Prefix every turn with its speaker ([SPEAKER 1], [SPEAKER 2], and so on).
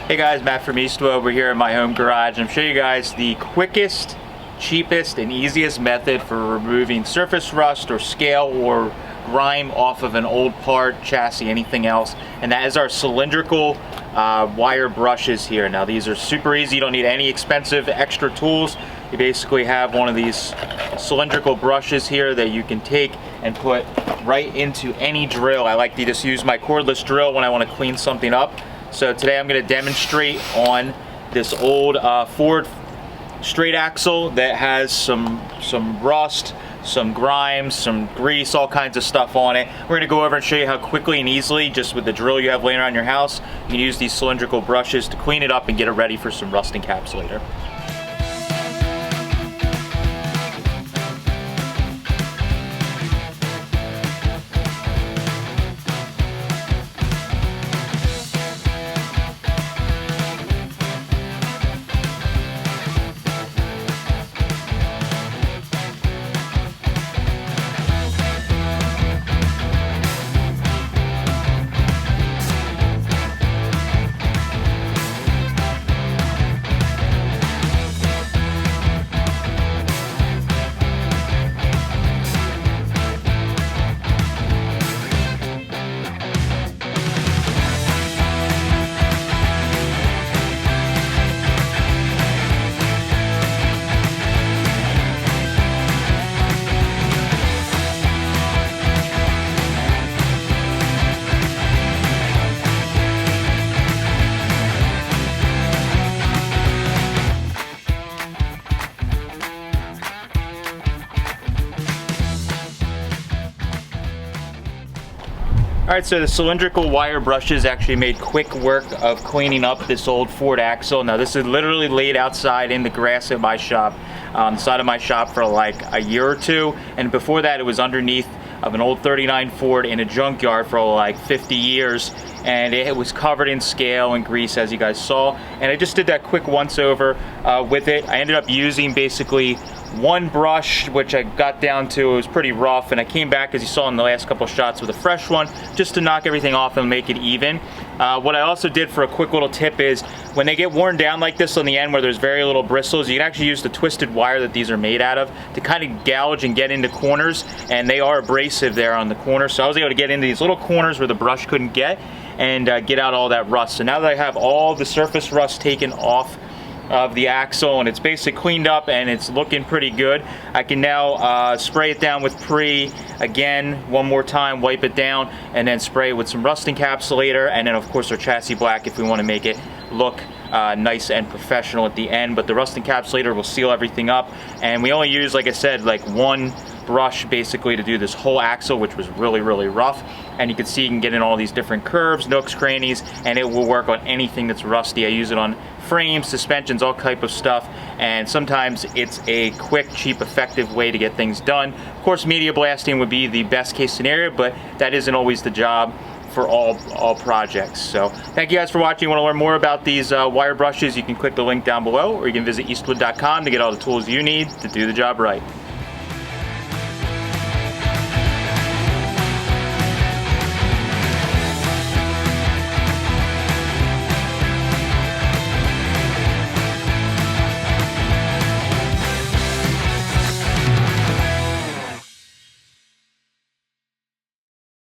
[SPEAKER 1] Hey guys, Matt from Eastwood. We're here in my home garage. I'm showing you guys the quickest, cheapest, and easiest method for removing surface rust or scale or grime off of an old part, chassis, anything else. And that is our cylindrical wire brushes here. Now these are super easy. You don't need any expensive extra tools. You basically have one of these cylindrical brushes here that you can take and put right into any drill. I like to just use my cordless drill when I want to clean something up. So today I'm going to demonstrate on this old Ford straight axle that has some rust, some grime, some grease, all kinds of stuff on it. We're going to go over and show you how quickly and easily, just with the drill you have laying around your house, you can use these cylindrical brushes to clean it up and get it ready for some rust encapsulator. Alright, so the cylindrical wire brushes actually made quick work of cleaning up this old Ford axle. Now this is literally laid outside in the grass at my shop, on the side of my shop for like a year or two, and before that it was underneath of an old 39 Ford in a junkyard for like 50 years, and it was covered in scale and grease, as you guys saw. And I just did that quick once over with it. I ended up using basically one brush, which I got down to, it was pretty rough, and I came back, as you saw in the last couple shots, with a fresh one just to knock everything off and make it even. What I also did for a quick little tip is, when they get worn down like this on the end where there's very little bristles, you can actually use the twisted wire that these are made out of to kind of gouge and get into corners, and they are abrasive there on the corner. So I was able to get into these little corners where the brush couldn't get, and get out all that rust. So now that I have all the surface rust taken off of the axle and it's basically cleaned up and it's looking pretty good, I can now spray it down with Pre again one more time, wipe it down, and then spray it with some rust encapsulator, and then of course our chassis black if we want to make it look nice and professional at the end. But the rust encapsulator will seal everything up, and we only use, like I said, like one brush basically to do this whole axle, which was really rough. And you can see you can get in all these different curves, nooks, crannies, and it will work on anything that's rusty. I use it on frames, suspensions, all type of stuff, and sometimes it's a quick, cheap, effective way to get things done. Of course, media blasting would be the best case scenario, but that isn't always the job for all projects. So thank you guys for watching. You want to learn more about these wire brushes, you can click the link down below, or you can visit eastwood.com to get all the tools you need to do the job right.